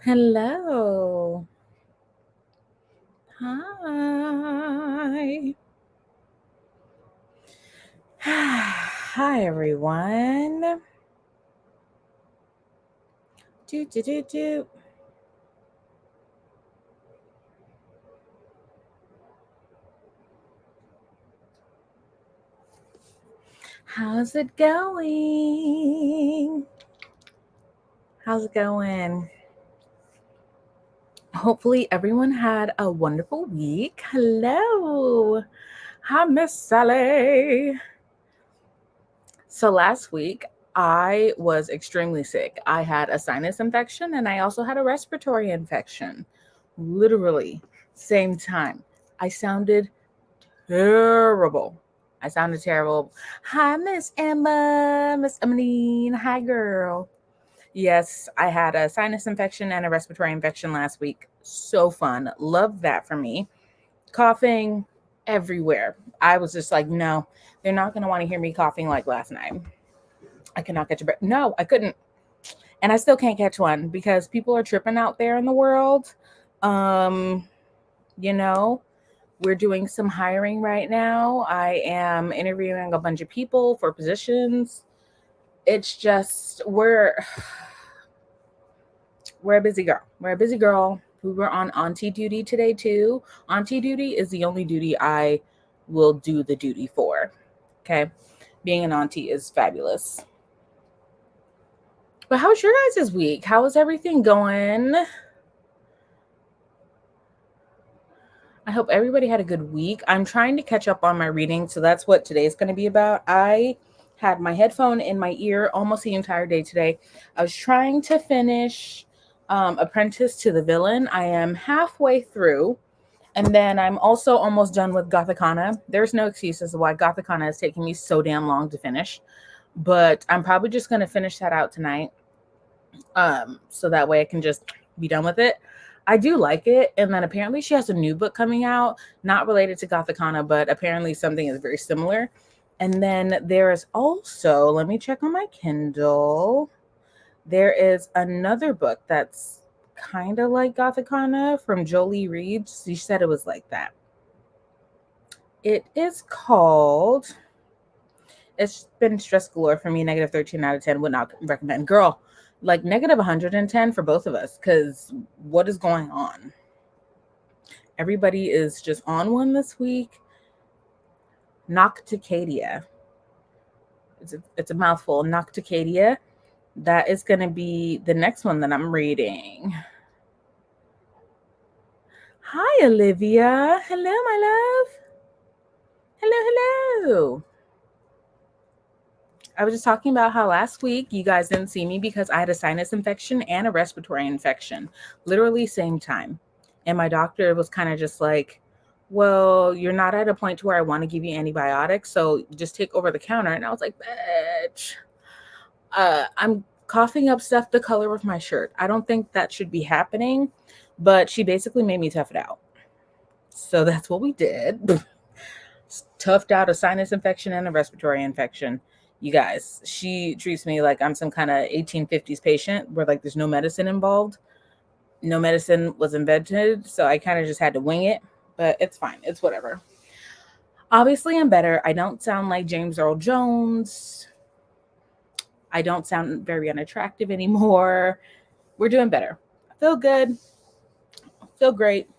Hello. Hi. Hi, everyone. Do, do, do, do. How's it going? How's it going? Hopefully, everyone had a wonderful week. Hello. Hi, Miss Sally. So, last week, I was extremely sick. I had a sinus infection and I also had a respiratory infection. Literally, same time. I sounded terrible. I sounded terrible. Hi, Miss Emma, Miss Emeline. Hi, girl. Yes, I had a sinus infection and a respiratory infection last week. So fun. Love that for me. Coughing everywhere. I was just like, no, they're not going to want to hear me coughing like last night. I cannot catch a breath. No, I couldn't. And I still can't catch one because people are tripping out there in the world. Um, you know, We're doing some hiring right now. I am interviewing a bunch of people for positions. It's just we're a busy girl. We're a busy girl. We were on auntie duty today too. Auntie duty is the only duty I will do the duty for. Okay. Being an auntie is fabulous. But how's your guys' week? How is everything going? I hope everybody had a good week. I'm trying to catch up on my reading, so that's what today's going to be about. I had my headphone in my ear almost the entire day today. I was trying to finish Apprentice to the Villain. I am halfway through, and then I'm also almost done with Gothicana. There's no excuse as to why Gothicana is taking me so damn long to finish, but I'm probably just going to finish that out tonight, so that way I can just be done with it. I do like it. And then apparently she has a new book coming out, not related to Gothicana, but apparently something is very similar. And then there is also, let me check on my Kindle. There is another book that's kind of like Gothicana from Jolie Reed. She said it was like that. It is called, it's been stress galore for me, negative 13 out of 10, would not recommend. Girl, like negative 110 for both of us, because what is going on? Everybody is just on one this week. Nocticadia. It's a mouthful. Nocticadia. That is going to be the next one that I'm reading. Hi, Olivia. Hello, my love. Hello. I was just talking about how last week you guys didn't see me because I had a sinus infection and a respiratory infection, literally same time. And my doctor was kind of just like, well, you're not at a point to where I want to give you antibiotics, so just take over the counter. And I was like, bitch, I'm coughing up stuff the color of my shirt. I don't think that should be happening, but she basically made me tough it out. So that's what we did. Toughed out a sinus infection and a respiratory infection. You guys, she treats me like I'm some kind of 1850s patient where like there's no medicine involved. No medicine was invented, so I kind of just had to wing it, but it's fine. It's whatever. Obviously, I'm better. I don't sound like James Earl Jones. I don't sound very unattractive anymore. We're doing better. I feel good. I feel great.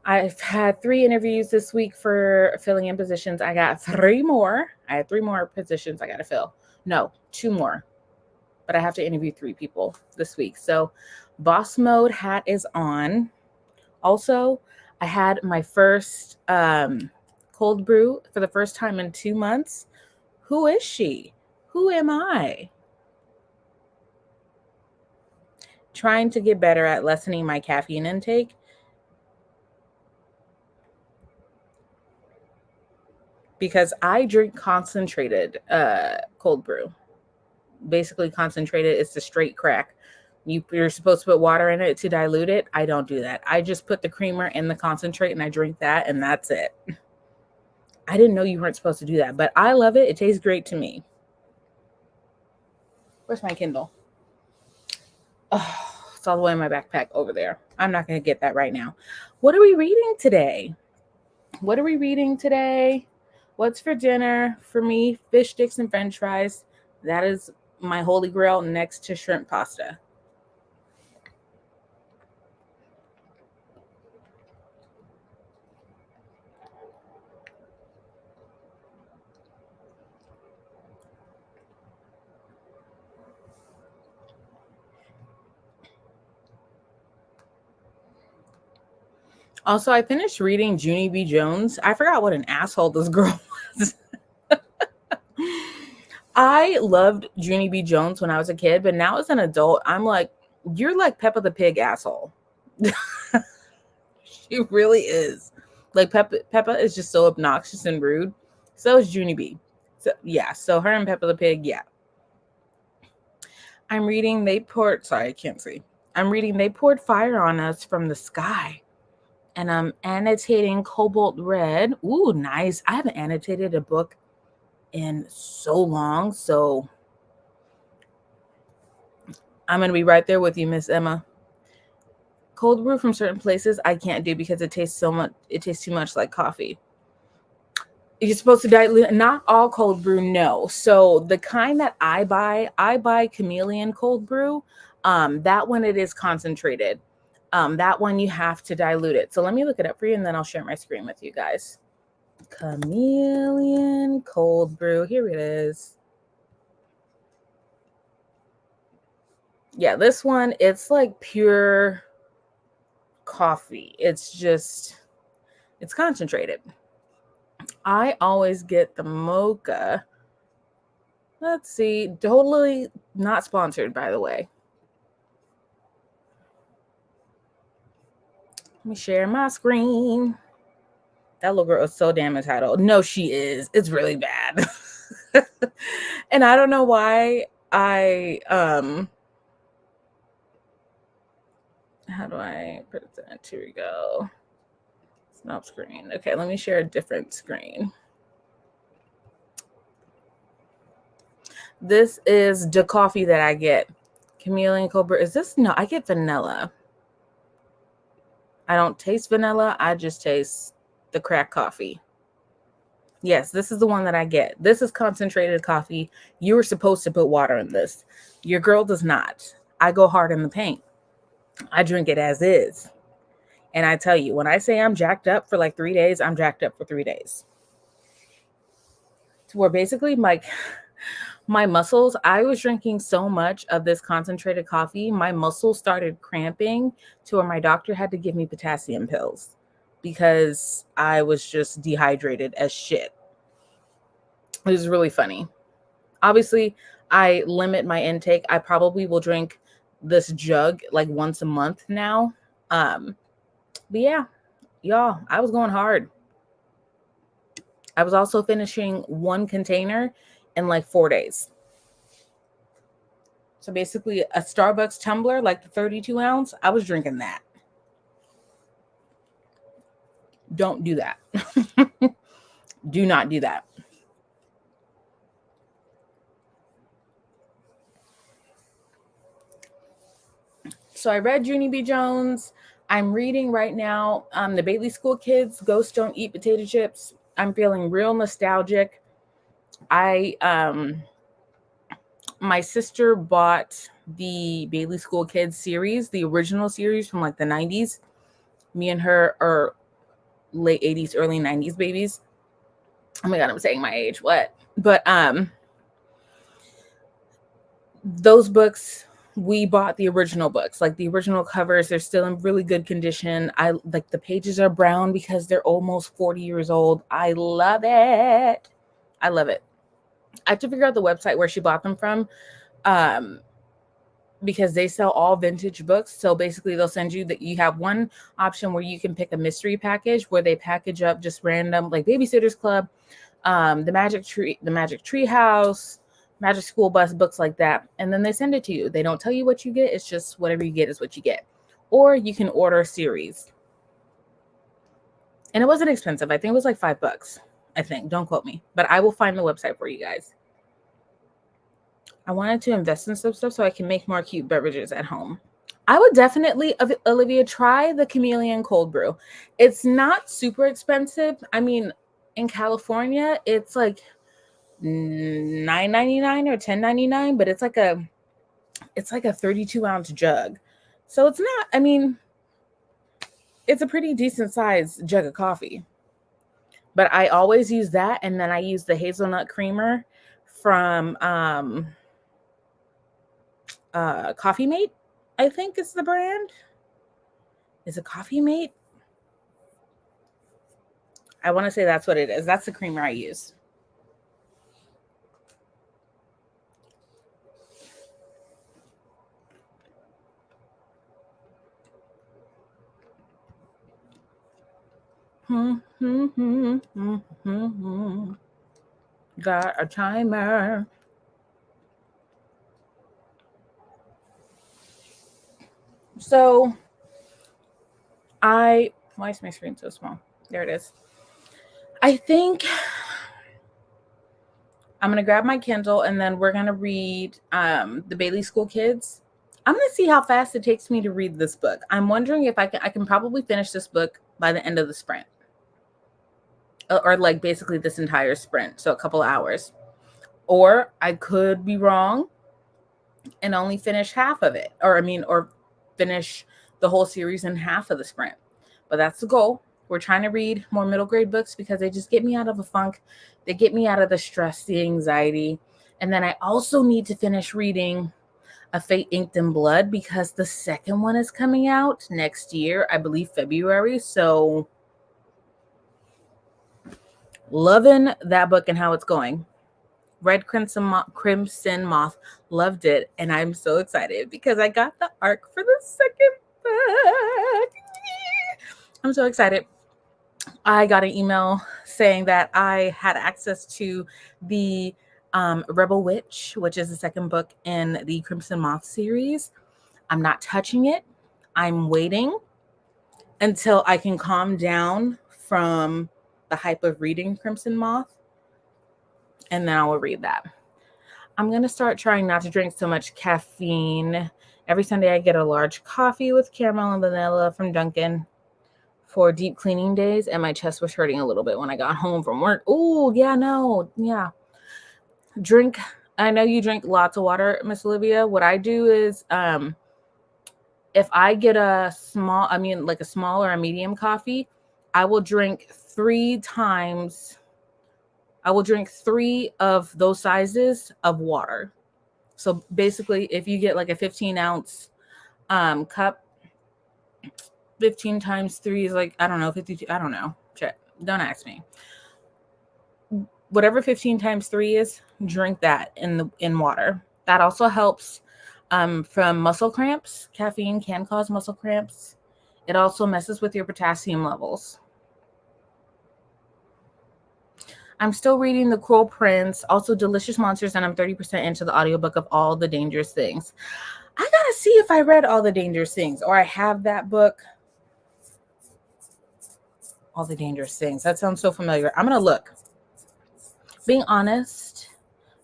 I've had 3 interviews this week for filling in positions. I got 3 more. I had 3 more positions I got to fill. No, 2 more. But I have to interview 3 people this week. So boss mode hat is on. Also, I had my first cold brew for the first time in 2 months. Who is she? Who am I? Trying to get better at lessening my caffeine intake. Because I drink concentrated cold brew. Basically, concentrated is the straight crack. You're supposed to put water in it to dilute it. I don't do that. I just put the creamer in the concentrate and I drink that, and that's it. I didn't know you weren't supposed to do that, but I love it. It tastes great to me. Where's my Kindle? Oh, It's all the way in my backpack over there. I'm not going to get that right now. What are we reading today? What are we reading today? What's for dinner? For me, fish sticks and french fries. That is my holy grail next to shrimp pasta. Also, I finished reading Junie B. Jones. I forgot what an asshole this girl was. I loved Junie B. Jones when I was a kid, but now as an adult, I'm like, you're like Peppa the Pig asshole. She really is. Like Peppa is just so obnoxious and rude. So is Junie B. So yeah, so her and Peppa the Pig, yeah. I'm reading They Poured, sorry, I can't see. I'm reading They Poured Fire on Us from the Sky. And I'm annotating Cobalt Red. Ooh, nice. I haven't annotated a book in so long, so I'm going to be right there with you, Miss Emma. Cold brew from certain places I can't do because it tastes too much like coffee. You're supposed to dilute, not all cold brew, no. So the kind that I buy Chameleon cold brew. That one it is concentrated. That one you have to dilute it. So let me look it up for you and then I'll share my screen with you guys. Chameleon cold brew. Here it is. Yeah, this one, it's like pure coffee. It's concentrated. I always get the mocha. Let's see. Totally not sponsored, by the way. Let me share my screen. That little girl is so damn entitled. No, she is. It's really bad. And I don't know why how do I present? Here we go. Stop screen. Okay, let me share a different screen. This is the coffee that I get. Chameleon Cobra. Is this? No, I get vanilla. I don't taste vanilla. I just taste the crack coffee. Yes, this is the one that I get. This is concentrated coffee. You were supposed to put water in this. Your girl does not. I go hard in the paint. I drink it as is. And I tell you, when I say I'm jacked up for like 3 days, I'm jacked up for 3 days. To where basically my muscles, I was drinking so much of this concentrated coffee, my muscles started cramping to where my doctor had to give me potassium pills because I was just dehydrated as shit. It was really funny. Obviously, I limit my intake. I probably will drink this jug like once a month now. But yeah, y'all, I was going hard. I was also finishing one container in like 4 days. So basically a Starbucks tumbler, like the 32 ounce, I was drinking that. Don't do that. Do not do that. So I read Junie B. Jones. I'm reading right now the Bailey School Kids, Ghosts Don't Eat Potato Chips. I'm feeling real nostalgic. My sister bought the Bailey School Kids series, the original series from like the 90s. Me and her are late 80s, early 90s babies. Oh my God, I'm saying my age. What? But those books, we bought the original books, like the original covers. They're still in really good condition. I like the pages are brown because they're almost 40 years old. I love it. I love it. I have to figure out the website where she bought them from, because they sell all vintage books. So basically they'll send you that you have one option where you can pick a mystery package where they package up just random, like Babysitter's Club, the Magic Tree House, Magic School Bus, books like that. And then they send it to you. They don't tell you what you get. It's just whatever you get is what you get. Or you can order a series. And it wasn't expensive. I think it was like $5. I think. Don't quote me. But I will find the website for you guys. I wanted to invest in some stuff so I can make more cute beverages at home. I would definitely, Olivia, try the chameleon cold brew. It's not super expensive. I mean, in California, it's like $9.99 or $10.99, but it's like a 32-ounce jug. So it's not, I mean, it's a pretty decent sized jug of coffee. But I always use that, and then I use the hazelnut creamer from Coffee Mate, I think is the brand. Is it Coffee Mate? I want to say that's what it is. That's the creamer I use. Got a timer. So why is my screen so small? There it is. I think I'm gonna grab my Kindle and then we're gonna read the Bailey School Kids. I'm gonna see how fast it takes me to read this book. I'm wondering if I can probably finish this book by the end of the sprint. Or like basically this entire sprint, so a couple hours. Or I could be wrong and only finish half of it, or finish the whole series in half of the sprint. But that's the goal. We're trying to read more middle grade books because they just get me out of a funk. They get me out of the stress, the anxiety. And then I also need to finish reading A Fate Inked in Blood because the second one is coming out next year, I believe February. So loving that book and how it's going. Red Crimson Moth, loved it, and I'm so excited because I got the arc for the second book. I'm so excited. I got an email saying that I had access to the Rebel Witch, which is the second book in the Crimson Moth series. I'm not touching it. I'm waiting until I can calm down from the hype of reading Crimson Moth, and then I will read that. I'm going to start trying not to drink so much caffeine. Every Sunday I get a large coffee with caramel and vanilla from Dunkin' for deep cleaning days, and my chest was hurting a little bit when I got home from work. Oh, yeah, no. Yeah. Drink. I know you drink lots of water, Miss Olivia. What I do is if I get a small or a medium coffee, I will drink 3 times. I will drink 3 of those sizes of water. So basically, if you get like a 15-ounce cup, 15 times 3 is like, I don't know, 52. I don't know. Check. Don't ask me. Whatever 15 times 3 is, drink that in water. That also helps from muscle cramps. Caffeine can cause muscle cramps. It also messes with your potassium levels. I'm still reading The Cruel Prince, also Delicious Monsters, and I'm 30% into the audiobook of All the Dangerous Things. I gotta see if I read All the Dangerous Things or I have that book. All the Dangerous Things. That sounds so familiar. I'm gonna look. Being honest,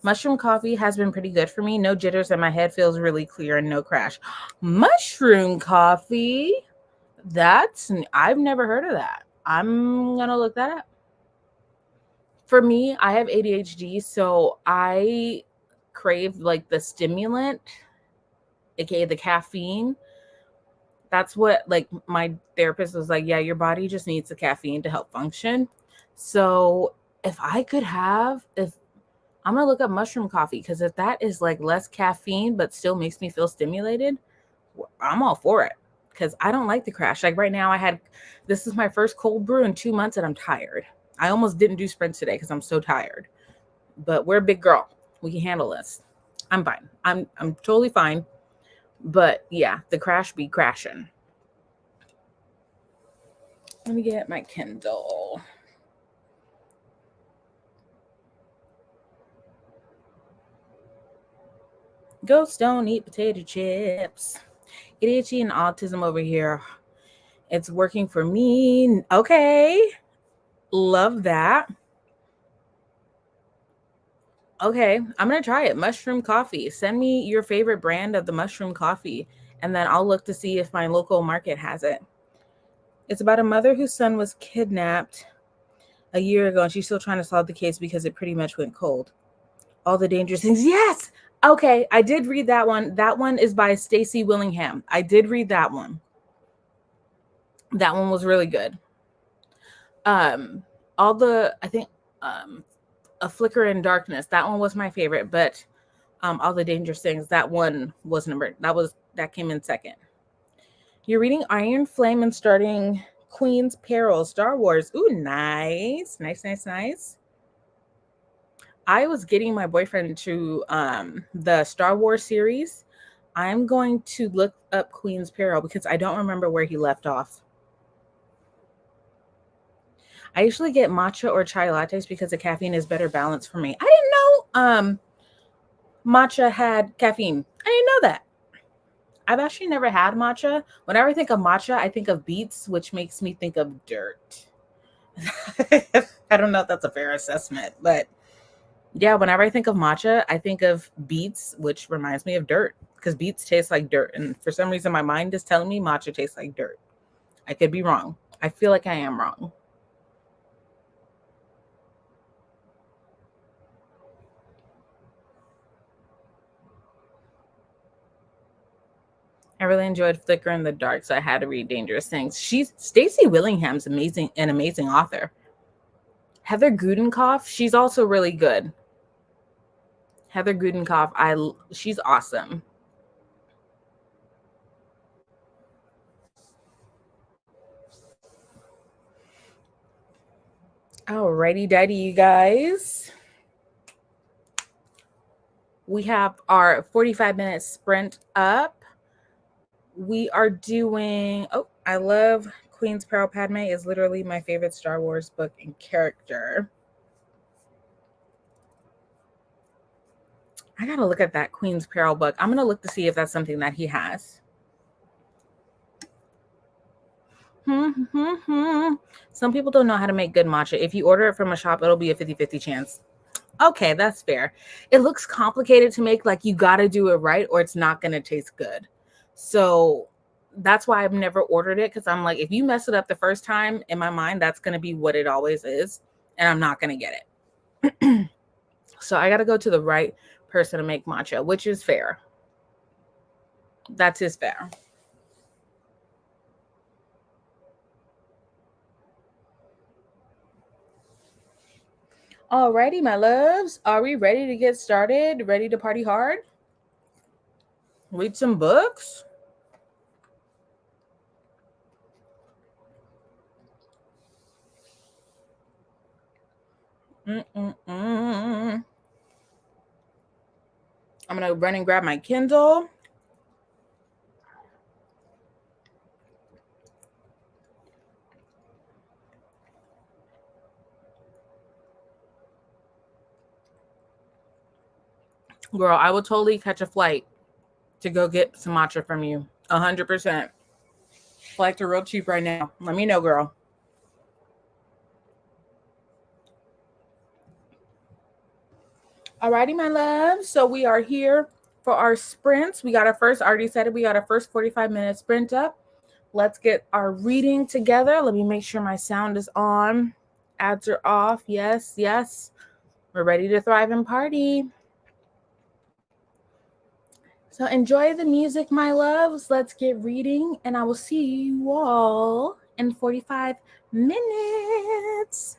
mushroom coffee has been pretty good for me. No jitters and my head feels really clear and no crash. Mushroom coffee? I've never heard of that. I'm gonna look that up. For me, I have ADHD, so I crave like the stimulant, aka the caffeine. That's what like my therapist was like, yeah, your body just needs the caffeine to help function. So if I'm gonna look up mushroom coffee, because if that is like less caffeine but still makes me feel stimulated, I'm all for it. Because I don't like the crash. Like right now, this is my first cold brew in 2 months and I'm tired. I almost didn't do sprints today because I'm so tired. But we're a big girl. We can handle this. I'm fine. I'm totally fine. But yeah, the crash be crashing. Let me get my Kindle. Ghosts don't eat potato chips. ADHD and autism over here. It's working for me. Okay. Love that. Okay, I'm going to try it. Mushroom coffee. Send me your favorite brand of the mushroom coffee, and then I'll look to see if my local market has it. It's about a mother whose son was kidnapped a year ago, and she's still trying to solve the case because it pretty much went cold. All the Dangerous Things. Yes. Okay, I did read that one. That one is by Stacey Willingham. I did read that one. That one was really good. I think A Flicker in Darkness. That one was my favorite, but All the Dangerous Things, that one was that came in second. You're reading Iron Flame and starting Queen's Peril, Star Wars. Ooh, nice. Nice. I was getting my boyfriend to the Star Wars series. I'm going to look up Queen's Peril because I don't remember where he left off. I usually get matcha or chai lattes because the caffeine is better balanced for me. I didn't know matcha had caffeine. I didn't know that. I've actually never had matcha. Whenever I think of matcha, I think of beets, which makes me think of dirt. I don't know if that's a fair assessment, but yeah, whenever I think of matcha, I think of beets, which reminds me of dirt because beets taste like dirt. And for some reason, my mind is telling me matcha tastes like dirt. I could be wrong. I feel like I am wrong. I really enjoyed Flicker in the Dark, so I had to read Dangerous Things. Stacey Willingham's an amazing author. Heather Gudenkoff, she's also really good. Heather Gudenkoff, she's awesome. Alrighty, daddy, you guys. We have our 45-minute sprint up. We are doing, I love Queen's Peril. Padme is literally my favorite Star Wars book and character. I gotta look at that Queen's Peril book. I'm gonna look to see if that's something that he has. Some people don't know how to make good matcha. If you order it from a shop, it'll be a 50-50 chance. Okay, that's fair. It looks complicated to make, like you got to do it right or it's not going to taste good. So that's why I've never ordered it, because I'm like, if you mess it up the first time, in my mind, that's going to be what it always is, and I'm not going to get it. So I got to go to the right person to make matcha, which is fair. That is fair. Alrighty, my loves. Are we ready to get started? Ready to party hard? Read some books? I'm going to run and grab my Kindle. Girl, I will totally catch a flight to go get some matcha from you. 100%. Flights are real cheap right now. Let me know, girl. Alrighty, my love. So we are here for our sprints. We got our first, already said it, we got our first 45-minute sprint up. Let's get our reading together. Let me make sure my sound is on. Ads are off. Yes. We're ready to thrive and party. So enjoy the music, my loves. Let's get reading, and I will see you all in 45 minutes.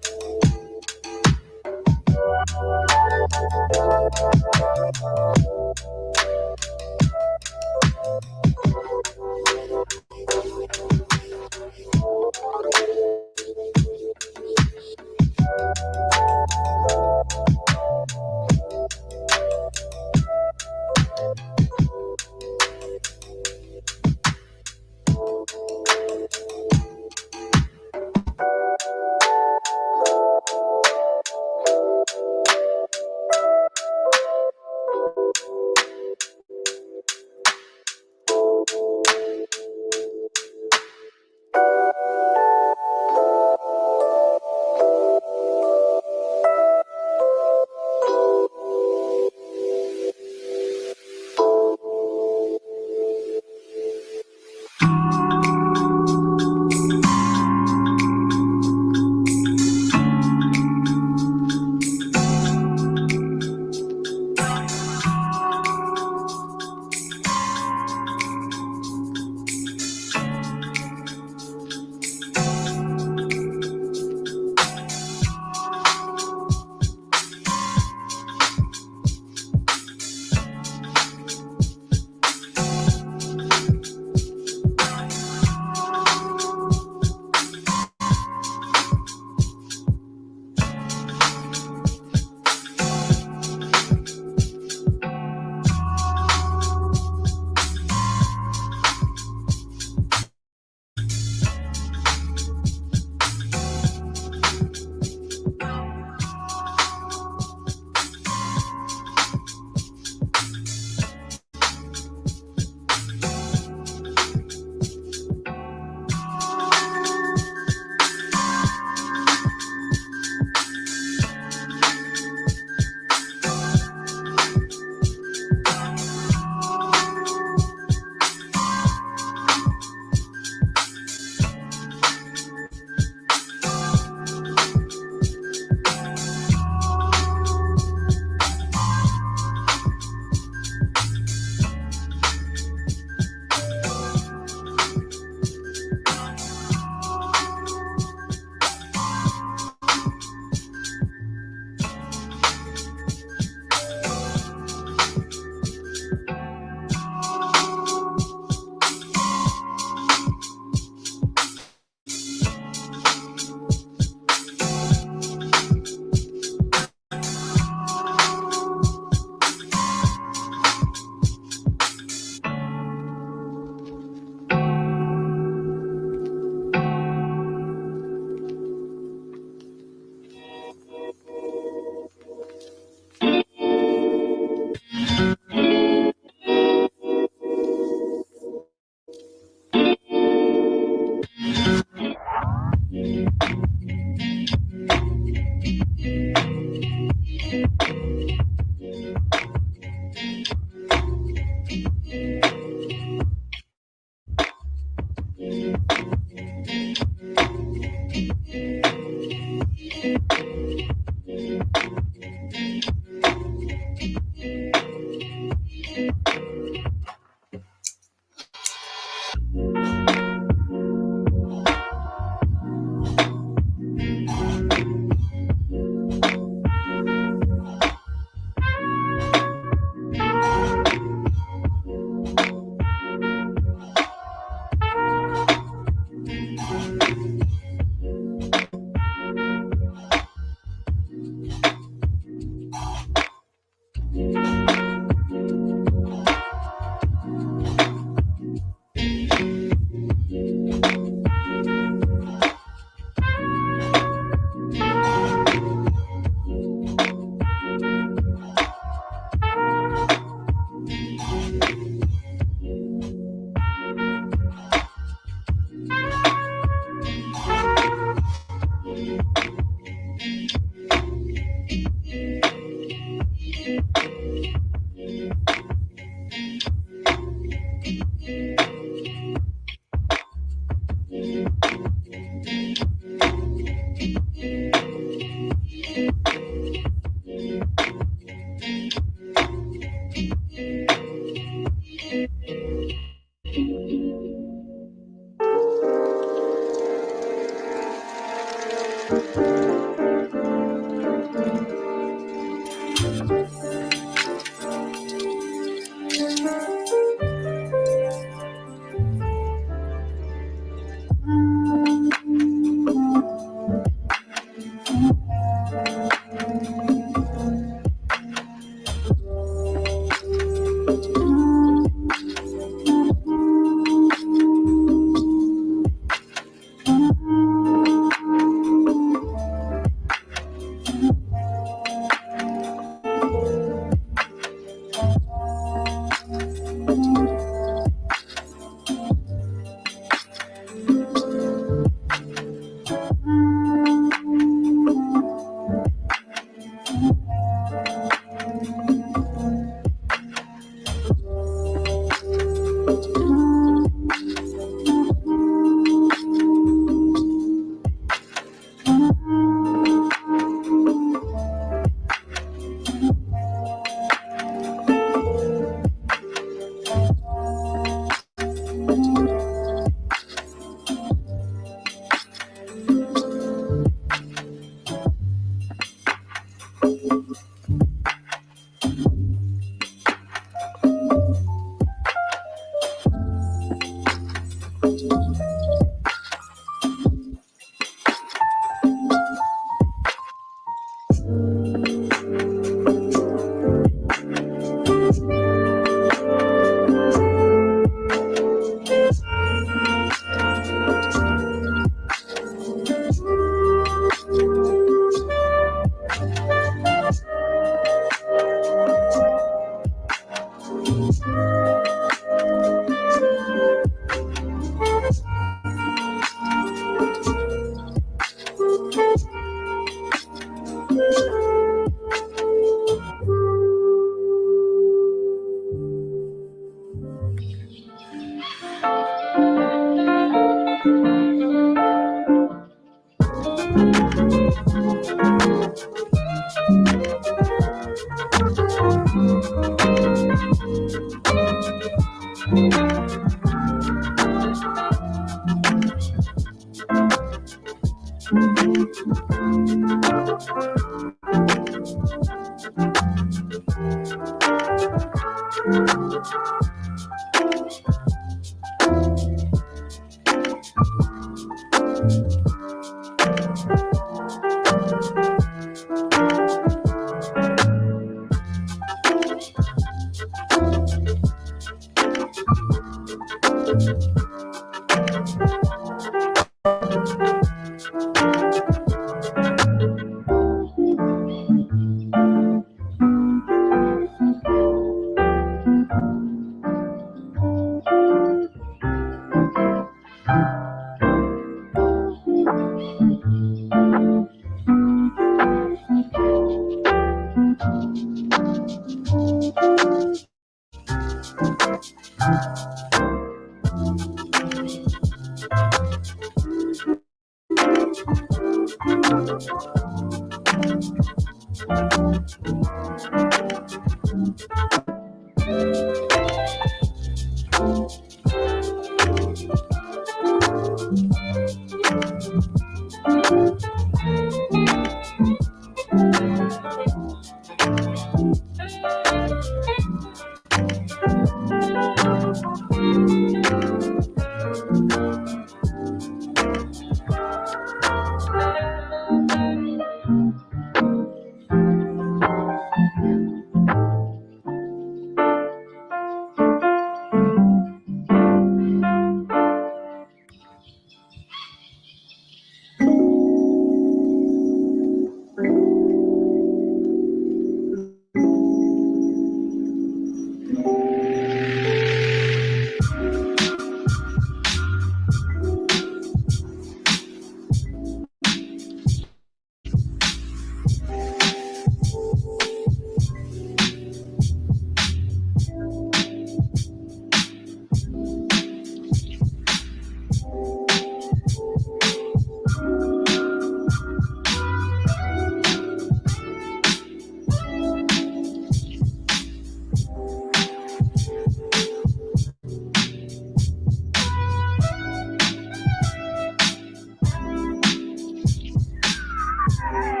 Thank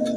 you.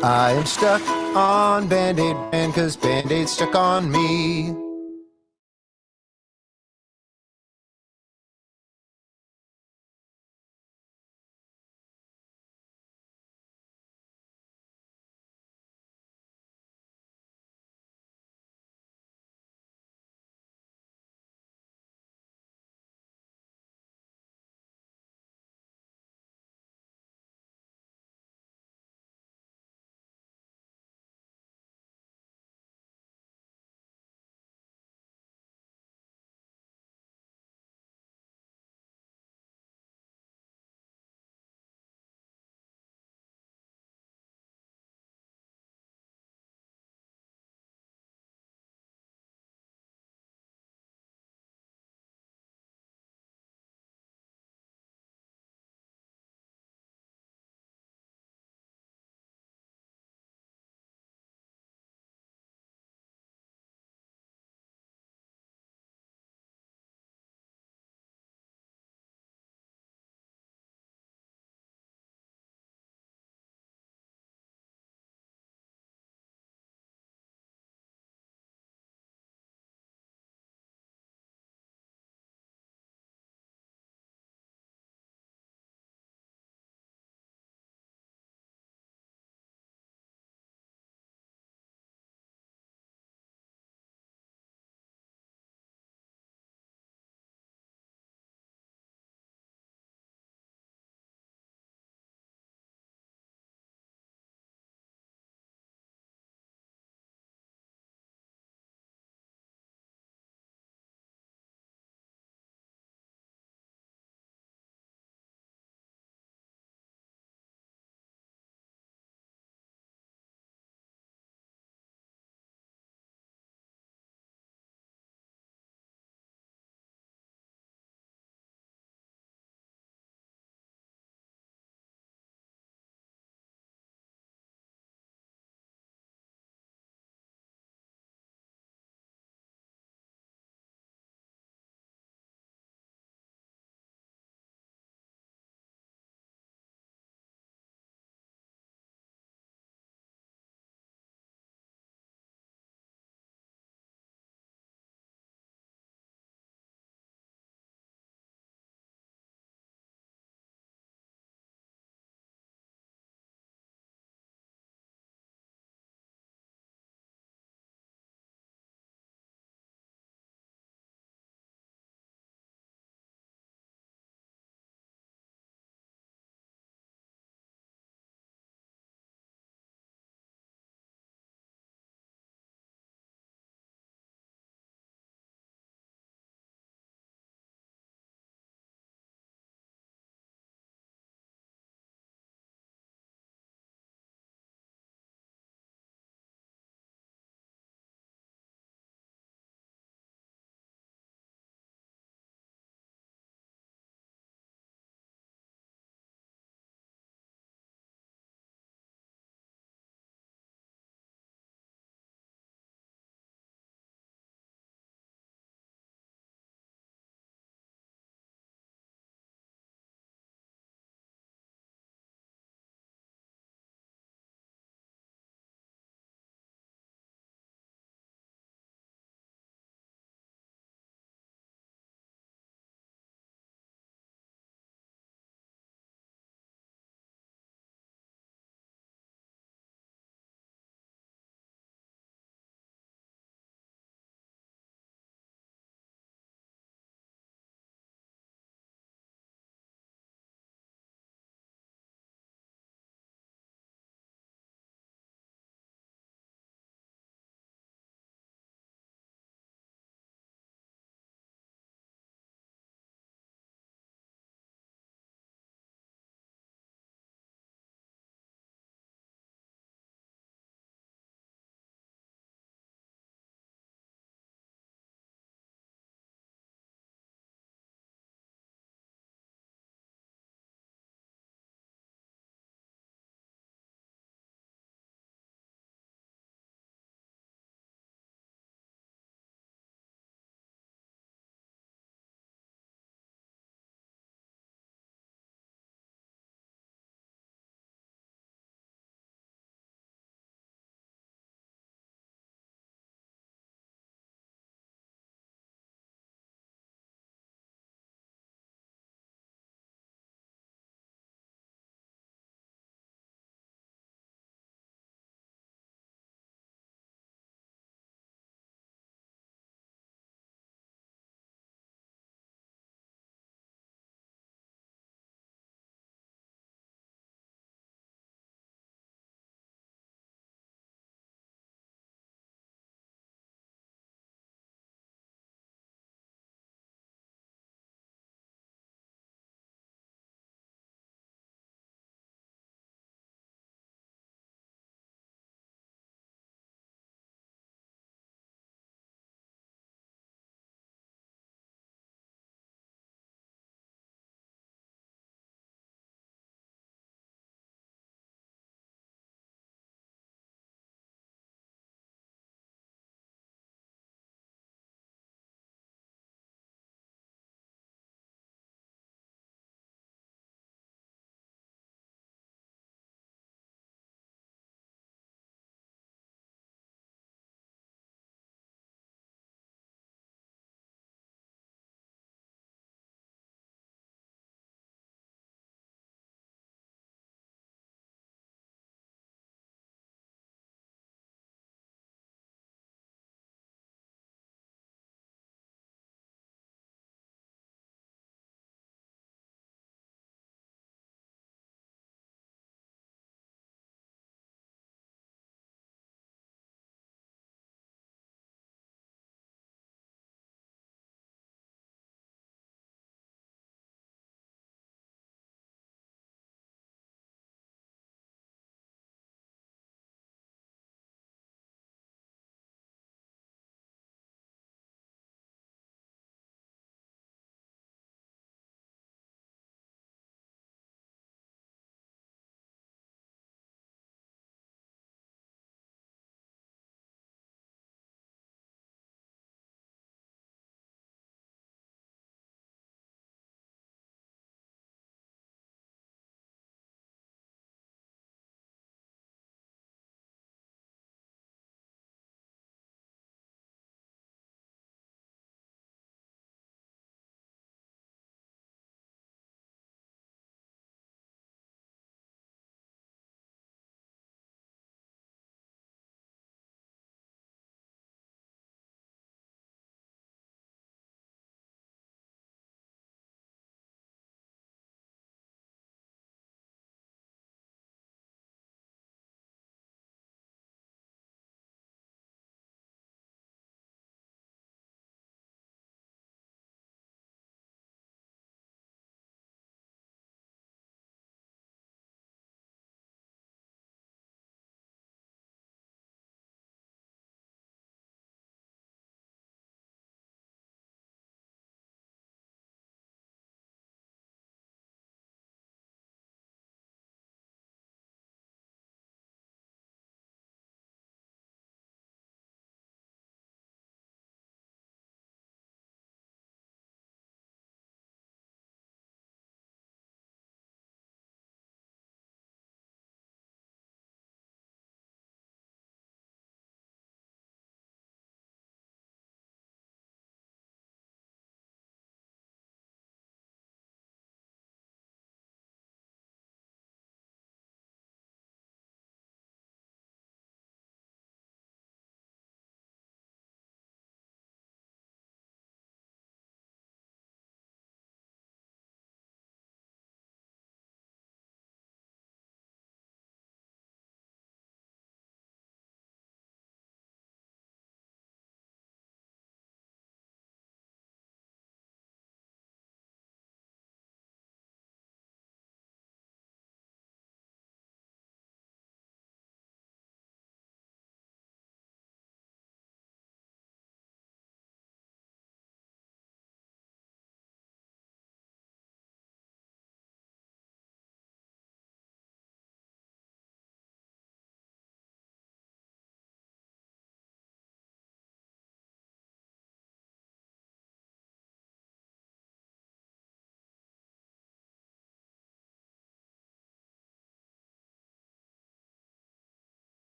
I am stuck on Band-Aid brand 'cause Band-Aid's stuck on me.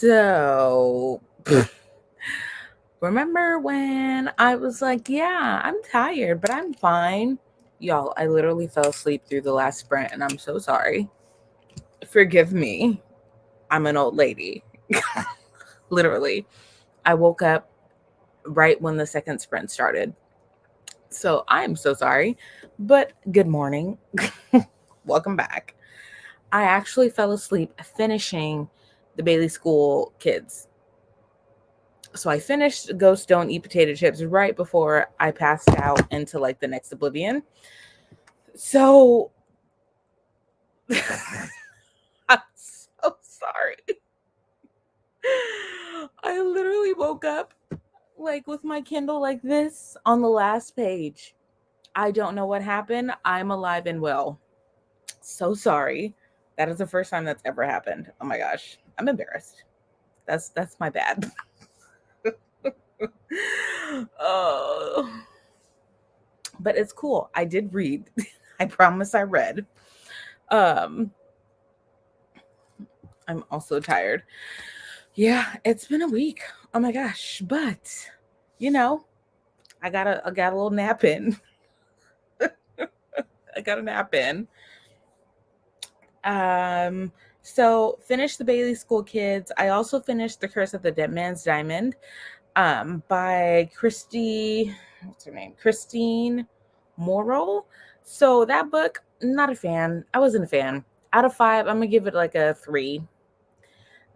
So, remember when I was like, yeah, I'm tired, but I'm fine? Y'all, I literally fell asleep through the last sprint, and I'm so sorry. Forgive me. I'm an old lady. Literally. I woke up right when the second sprint started. So I'm so sorry, but good morning. Welcome back. I actually fell asleep finishing the Bailey School Kids. So I finished Ghost Don't Eat Potato Chips right before I passed out into like the next oblivion. So I'm so sorry. I literally woke up like with my Kindle like this on the last page. I don't know what happened. I'm alive and well. So sorry. That is the first time that's ever happened. Oh my gosh. I'm embarrassed. That's my bad. Oh. But it's cool. I did read. I promise I read. I'm also tired. Yeah, it's been a week. Oh my gosh. But I got a little nap in. I got a nap in. So finished the Bailey School Kids. I also finished The Curse of the Dead Man's Diamond by what's her name? Christine Morrow. So that book, not a fan. I wasn't a fan. Out of 5, I'm gonna give it like a 3.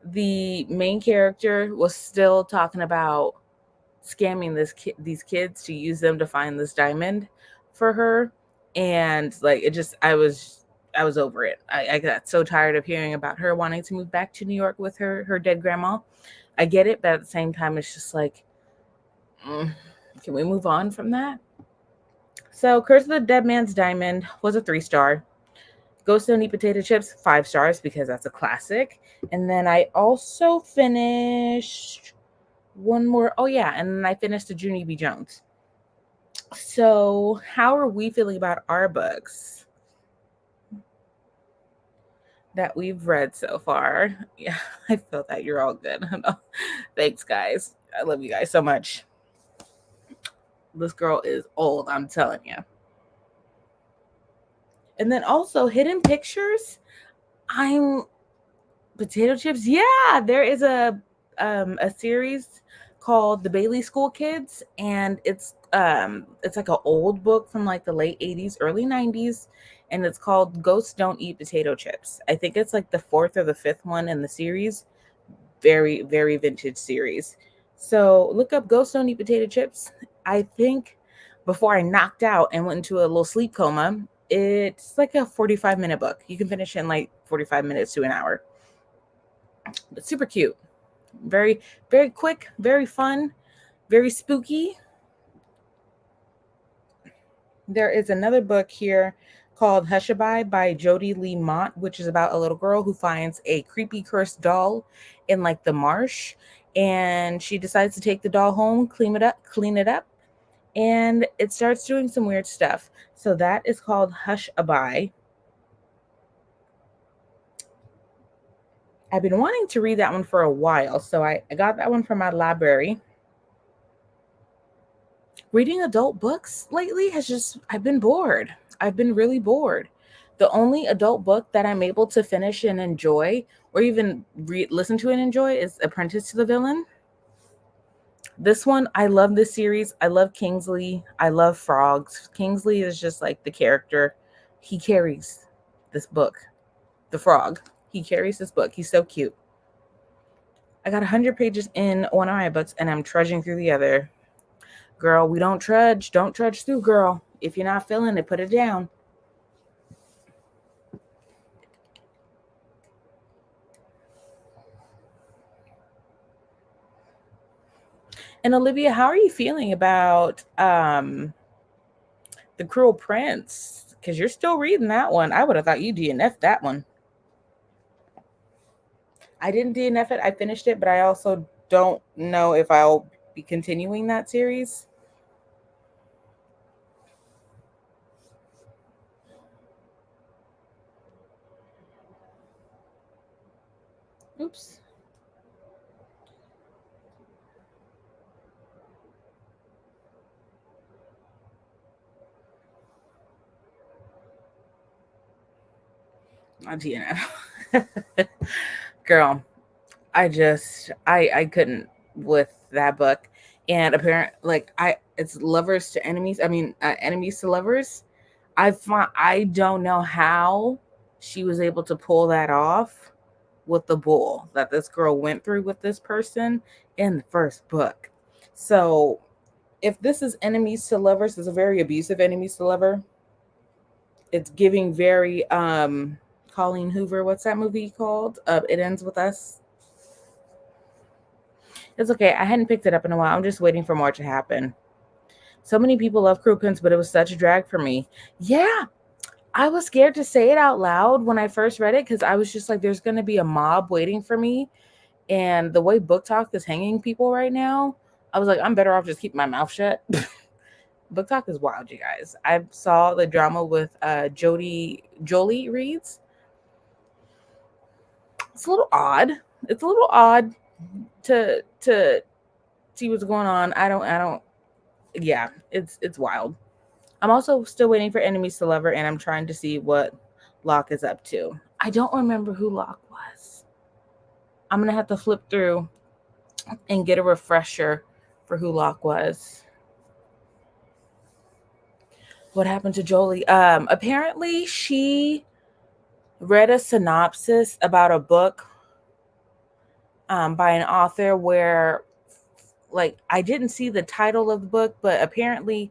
The main character was still talking about scamming these kids to use them to find this diamond for her, and like I was over it. I got so tired of hearing about her wanting to move back to New York with her dead grandma. I get it, but at the same time it's just like, can we move on from that? So Curse of the Dead Man's Diamond was a 3-star. Ghost Don't Eat Potato Chips, 5 stars, because that's a classic. And then I also finished one more. Oh yeah, and then I finished the Junie B. Jones. So how are we feeling about our books that we've read so far? Yeah, I feel that you're all good. Thanks, guys. I love you guys so much. This girl is old, I'm telling you. And then also Hidden Pictures. I'm potato chips. Yeah, there is a series called The Bailey School Kids, and it's like an old book from like the late 80s, early 90s, and it's called Ghosts Don't Eat Potato Chips. I think it's like the 4th or the 5th one in the series. Very, very vintage series. So look up Ghosts Don't Eat Potato Chips. I think before I knocked out and went into a little sleep coma, it's like a 45-minute book. You can finish it in like 45 minutes to an hour. But super cute. Very, very quick, very fun, very spooky. There is another book here called Hushabye by Jody Lee Mott, which is about a little girl who finds a creepy cursed doll in like the marsh, and she decides to take the doll home, clean it up, and it starts doing some weird stuff. So that is called Hush Abai. I've been wanting to read that one for a while, so I got that one from my library. Reading adult books lately I've been bored. I've been really bored. The only adult book that I'm able to finish and enjoy, or even listen to and enjoy, is Apprentice to the Villain. This one, I love this series. I love Kingsley. I love frogs. Kingsley is just like the character. He carries this book. The frog. He carries this book. He's so cute. I got 100 pages in one of my books, and I'm trudging through the other. Girl, we don't trudge. Don't trudge through, girl. If you're not feeling it, put it down. And Olivia, how are you feeling about The Cruel Prince? Because you're still reading that one. I would have thought you DNF'd that one. I didn't DNF it. I finished it, but I also don't know if I'll be continuing that series. Oops. Not DNF. Girl, I couldn't with that book. And apparently, it's lovers to enemies. I mean, enemies to lovers. I don't know how she was able to pull that off with the bull that this girl went through with this person in the first book. So if this is enemies to lovers, it's a very abusive enemies to lover. It's giving very Colleen Hoover. What's that movie called? It Ends With Us. It's okay. I hadn't picked it up in a while. I'm just waiting for more to happen. So many people love Cruel Prince, but it was such a drag for me. Yeah, I was scared to say it out loud when I first read it because I was just like, there's going to be a mob waiting for me. And the way Book Talk is hanging people right now, I was like, I'm better off just keeping my mouth shut. Book Talk is wild, you guys. I saw the drama with Jolie Reads. It's a little odd. It's a little odd to see what's going on. I don't. Yeah, it's wild. I'm also still waiting for Enemies to Lover, and I'm trying to see what Locke is up to. I don't remember who Locke was. I'm gonna have to flip through and get a refresher for who Locke was. What happened to Jolie? Apparently she read a synopsis about a book by an author where, like, I didn't see the title of the book, but apparently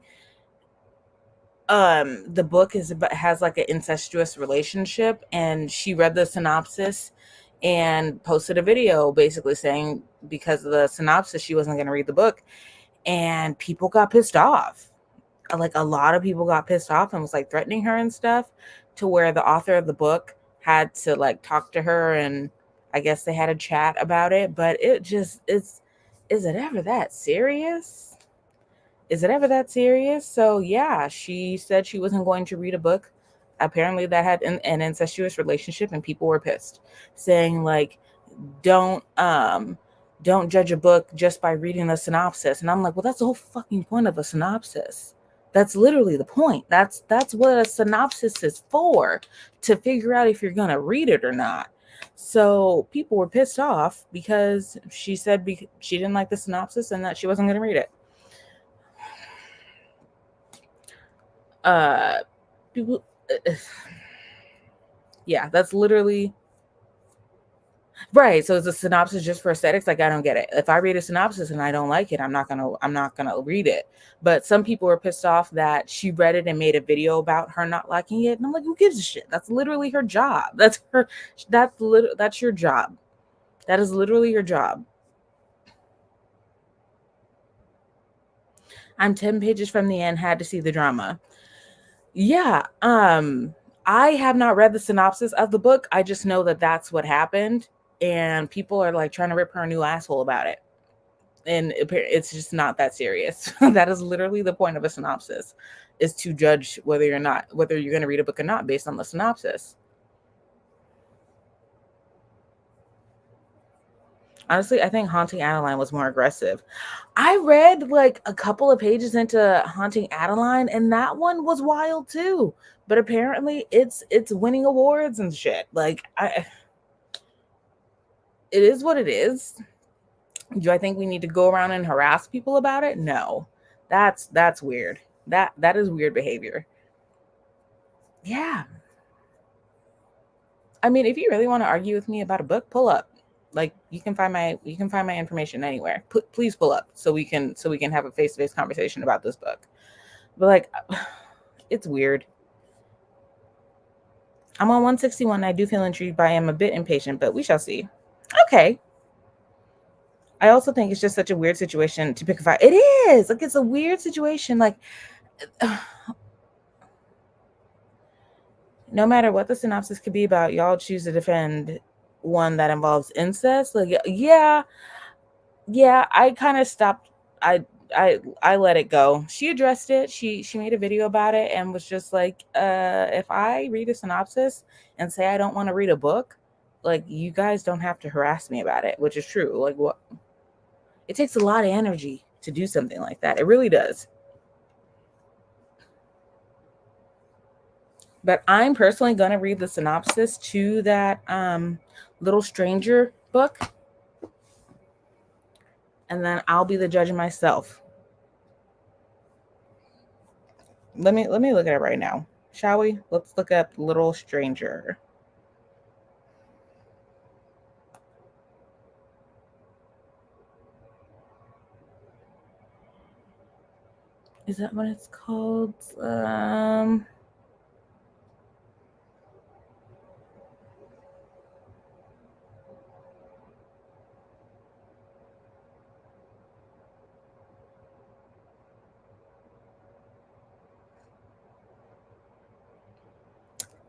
the book has like an incestuous relationship, and she read the synopsis and posted a video basically saying because of the synopsis she wasn't going to read the book, and people got pissed off. Like, a lot of people got pissed off and was like threatening her and stuff, to where the author of the book had to like talk to her, and I guess they had a chat about it. But it just is it ever that serious? Is it ever that serious? So yeah, she said she wasn't going to read a book apparently that had an incestuous relationship, and people were pissed, saying like, don't judge a book just by reading the synopsis. And I'm like, well, that's the whole fucking point of a synopsis. That's literally the point. That's what a synopsis is for, to figure out if you're going to read it or not. So people were pissed off because she said she didn't like the synopsis and that she wasn't going to read it. People, yeah, that's literally right. So it's a synopsis just for aesthetics. Like, I don't get it. If I read a synopsis and I don't like it, I'm not gonna read it. But some people were pissed off that she read it and made a video about her not liking it. And I'm like, who gives a shit? That's literally her job. That's your job. That is literally your job. I'm 10 pages from the end, had to see the drama. Yeah. I have not read the synopsis of the book. I just know that that's what happened. And people are like trying to rip her a new asshole about it. And it's just not that serious. That is literally the point of a synopsis, is to judge whether you're going to read a book or not based on the synopsis. Honestly, I think Haunting Adeline was more aggressive. I read like a couple of pages into Haunting Adeline, and that one was wild too. But apparently, it's winning awards and shit. Like, it is what it is. Do I think we need to go around and harass people about it? No, that's weird. That is weird behavior. Yeah. I mean, if you really want to argue with me about a book, pull up. Like, you can find my information anywhere. Please pull up so we can have a face-to-face conversation about this book. But like, it's weird. I'm on 161. I do feel intrigued, but I am a bit impatient, but we shall see. Okay. I also think it's just such a weird situation to pick a fight. It is. Like, it's a weird situation. Like, no matter what the synopsis could be about, y'all choose to defend one that involves incest. Like, yeah, I kind of stopped. I let it go. She addressed it. She made a video about it and was just like, if I read a synopsis and say I don't want to read a book, like, you guys don't have to harass me about it, which is true. Like, what? It takes a lot of energy to do something like that. It really does. But I'm personally going to read the synopsis to that Little Stranger book. And then I'll be the judge myself. Let me look at it right now. Shall we? Let's look up Little Stranger. Is that what it's called?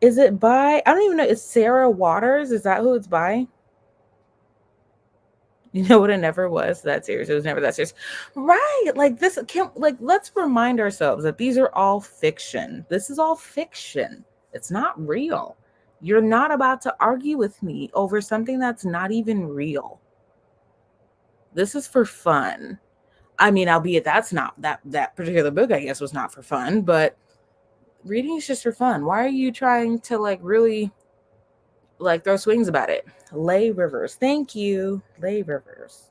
Is it by, I don't even know, it's Sarah Waters? Is that who it's by? You know what? It never was that serious. It was never that serious. Right. Like, this can't, like, let's remind ourselves that these are all fiction. This is all fiction. It's not real. You're not about to argue with me over something that's not even real. This is for fun. I mean, albeit that's not that particular book, I guess, was not for fun, but reading is just for fun. Why are you trying to like really like throw swings about it? Lay Rivers. Thank you. Lay Rivers.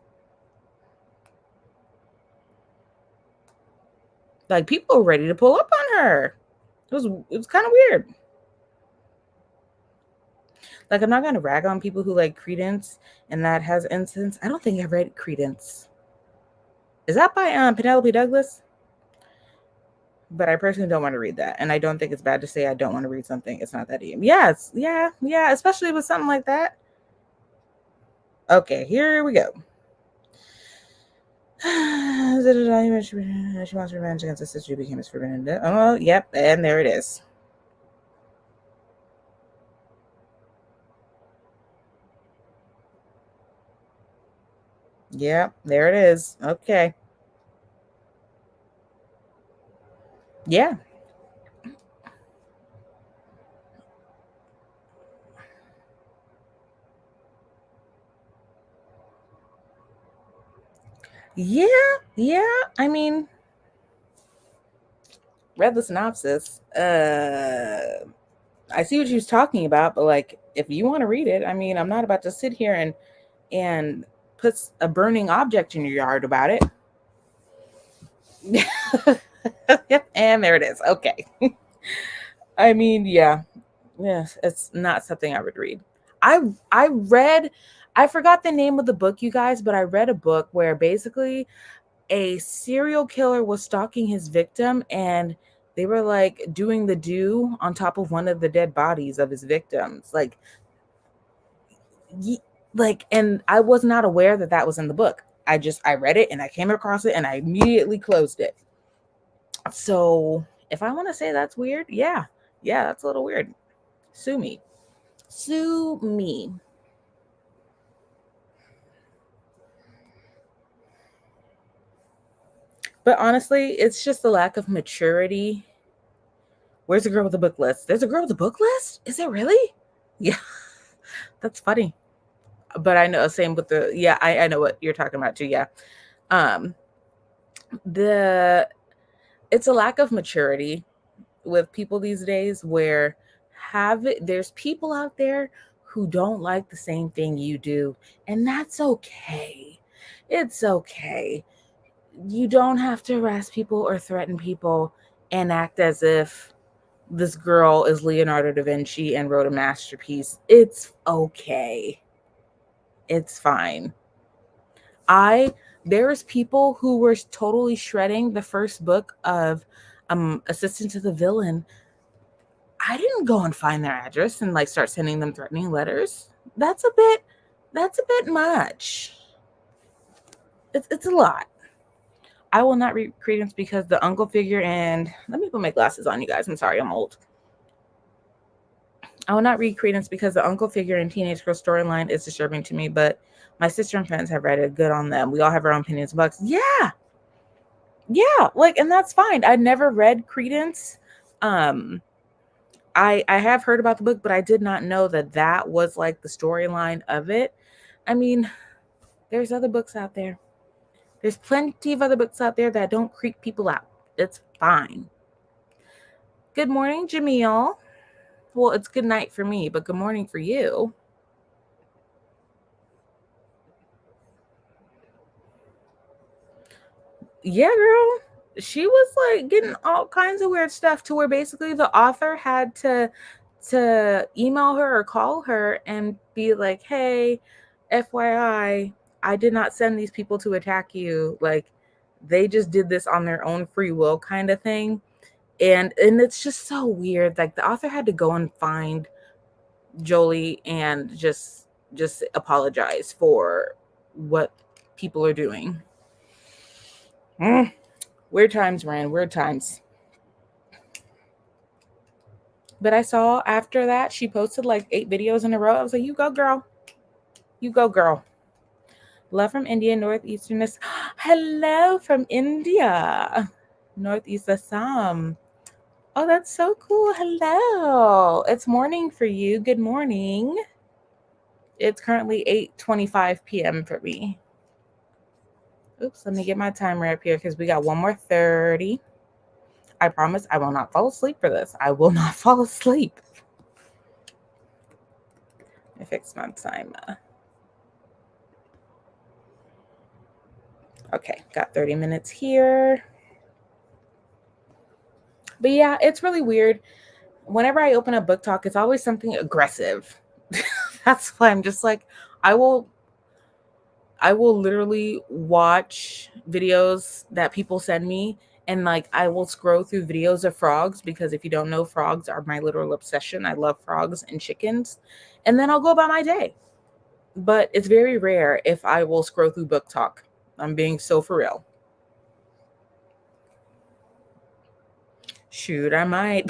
Like, people were ready to pull up on her. It was kind of weird. Like, I'm not gonna rag on people who like Credence and that has incense. I don't think I've read Credence. Is that by Penelope Douglas? But I personally don't want to read that. And I don't think it's bad to say I don't want to read something. It's not that deep. Yes. Yeah. Especially with something like that. Okay, here we go. She wants revenge against a sister who became his forbidden. Oh, yep. And there it is. Yep. There it is. Okay. Yeah. Yeah. I mean, read the synopsis. I see what she was talking about, but like, if you want to read it, I mean, I'm not about to sit here and put a burning object in your yard about it. Yep, and there it is. Okay. I mean, yeah. Yes, it's not something I would read. I forgot the name of the book, you guys, but I read a book where basically a serial killer was stalking his victim, and they were like doing the do on top of one of the dead bodies of his victims. Like, and I was not aware that was in the book. I read it and I came across it and I immediately closed it. So if I want to say that's weird, yeah, that's a little weird. Sue me. But honestly, it's just the lack of maturity. Where's the girl with the book list? There's a girl with a book list? Is it really? Yeah, that's funny. But I know, same with the, yeah, I know what you're talking about too. Yeah. Um, the, it's a lack of maturity with people these days where there's people out there who don't like the same thing you do, and that's okay. It's okay. You don't have to harass people or threaten people and act as if this girl is Leonardo da Vinci and wrote a masterpiece. It's okay. It's fine. There's people who were totally shredding the first book of Assistant to the Villain. I didn't go and find their address and like start sending them threatening letters. That's a bit much. It's a lot. I will not read Credence because the uncle figure, and let me put my glasses on, you guys. I'm sorry, I'm old. I will not read Credence because the uncle figure and teenage girl storyline is disturbing to me, but my sister and friends have read it. Good on them. We all have our own opinions of books. Yeah. Yeah. Like, and that's fine. I never read Credence. I have heard about the book, but I did not know that was like the storyline of it. I mean, there's other books out there. There's plenty of other books out there that don't creep people out. It's fine. Good morning, Jamil. Well, it's good night for me, but good morning for you. Yeah, girl. She was like getting all kinds of weird stuff to where basically the author had to email her or call her and be like, hey, FYI, I did not send these people to attack you. Like, they just did this on their own free will kind of thing. And it's just so weird. Like, the author had to go and find Jolie and just apologize for what people are doing. Weird times, Rand. Weird times. But I saw after that, she posted like 8 videos in a row. I was like, you go, girl. You go, girl. Love from India, Northeasterness. Hello from India. Northeast Assam. Oh, that's so cool. Hello. It's morning for you. Good morning. It's currently 8:25 p.m. for me. Oops, let me get my timer up here because we got one more 30. I promise I will not fall asleep for this. I will not fall asleep. Let me fix my timer. Okay, got 30 minutes here. But yeah, it's really weird. Whenever I open a book talk, it's always something aggressive. That's why I'm just like, I will literally watch videos that people send me, and like I will scroll through videos of frogs because if you don't know, frogs are my literal obsession. I love frogs and chickens, and then I'll go about my day. But it's very rare if I will scroll through book talk. I'm being so for real. Shoot, I might.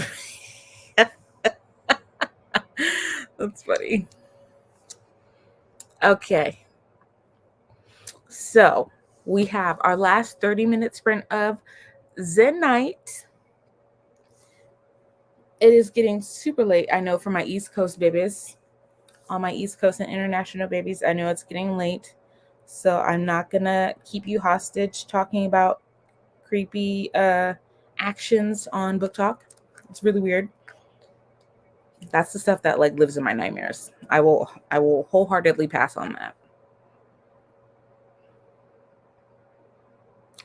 That's funny. Okay. So we have our last 30-minute sprint of Zen Night. It is getting super late, I know, for my East Coast babies. All my East Coast and international babies, I know it's getting late. So I'm not going to keep you hostage talking about creepy actions on book talk. It's really weird. That's the stuff that like lives in my nightmares. I will wholeheartedly pass on that.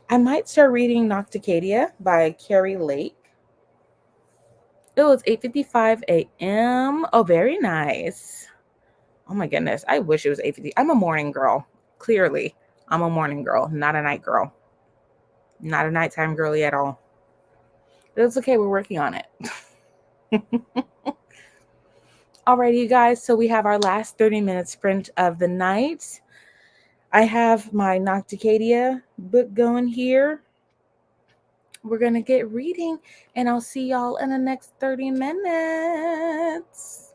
I might start reading Nocticadia by Carrie Lake. Oh, it's 8:55 a.m. Oh, very nice. Oh my goodness. I wish it was 8:50. I'm a morning girl. Clearly, I'm a morning girl, not a night girl. Not a nighttime girly at all. But it's okay. We're working on it. Alrighty, you guys. So we have our last 30-minute sprint of the night. I have my Nocticadia book going here. We're going to get reading, and I'll see y'all in the next 30 minutes.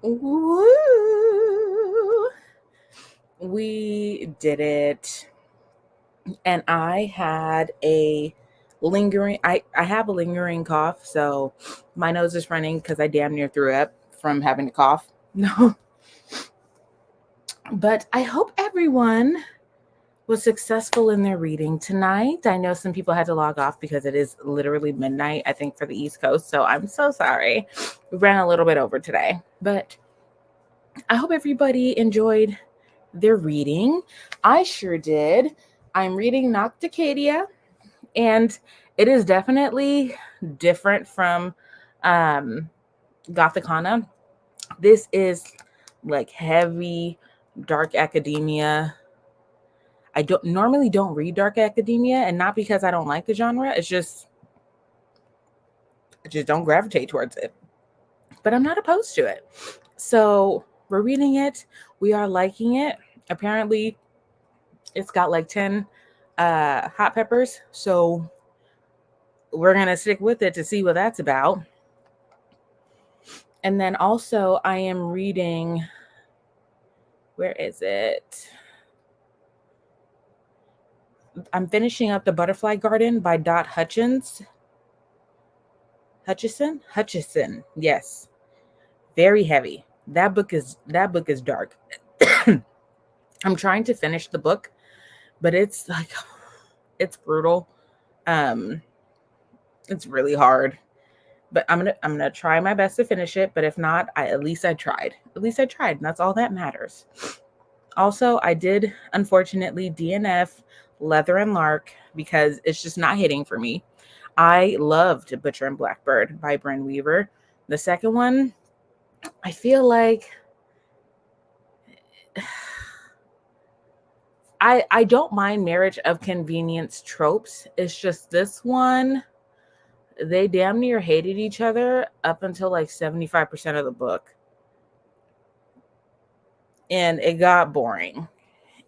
Woo! We did it. And I had a I have a lingering cough, so my nose is running because I damn near threw up from having to cough. No. But I hope everyone was successful in their reading tonight. I know some people had to log off because it is literally midnight, I think, for the East Coast. So I'm so sorry. We ran a little bit over today, but I hope everybody enjoyed their reading. I sure did. I'm reading Nocticadia, and it is definitely different from Gothicana. This is like heavy dark academia. I don't read dark academia, and not because I don't like the genre. I just don't gravitate towards it. But I'm not opposed to it. So we're reading it. We are liking it. Apparently, it's got like 10 hot peppers. So we're going to stick with it to see what that's about. And then also I am reading, where is it? I'm finishing up The Butterfly Garden by Dot Hutchison. Yes. Very heavy. That book is dark. I'm trying to finish the book, but it's brutal. It's really hard. But I'm gonna try my best to finish it. But if not, at least I tried. At least I tried, and that's all that matters. Also, I did unfortunately DNF Leather and Lark because it's just not hitting for me. I loved Butcher and Blackbird by Bryn Weaver. The second one, I feel like I don't mind marriage of convenience tropes. It's just this one, they damn near hated each other up until like 75% of the book. And it got boring.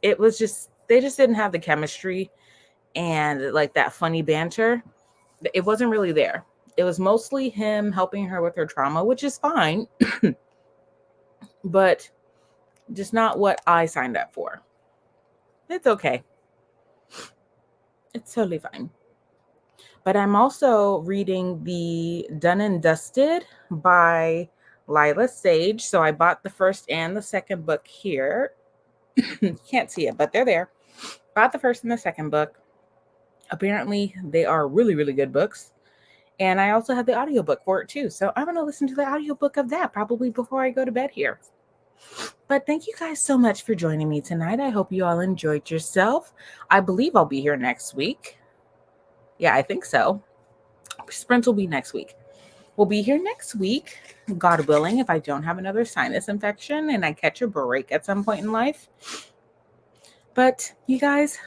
It was just, they just didn't have the chemistry and like that funny banter. It wasn't really there. It was mostly him helping her with her trauma, which is fine, but just not what I signed up for. It's okay. It's totally fine. But I'm also reading the Done and Dusted by Lila Sage. So I bought the first and the second book here. Can't see it, but they're there. Bought the first and the second book. Apparently, they are really, really good books. And I also have the audiobook for it too. So I'm going to listen to the audiobook of that probably before I go to bed here. But thank you guys so much for joining me tonight. I hope you all enjoyed yourself. I believe I'll be here next week. Yeah, I think so. Sprint will be next week. We'll be here next week, God willing, if I don't have another sinus infection and I catch a break at some point in life. But you guys,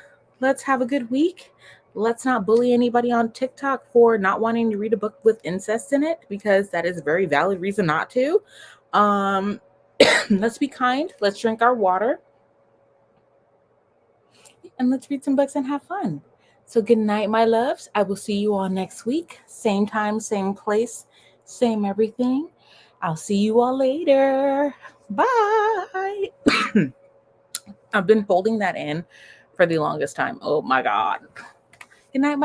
let's have a good week. Let's not bully anybody on TikTok for not wanting to read a book with incest in it, because that is a very valid reason not to. Let's be kind. Let's drink our water. And let's read some books and have fun. So good night, my loves. I will see you all next week. Same time, same place, same everything. I'll see you all later. Bye. I've been holding that in for the longest time. Oh my God. Good night, my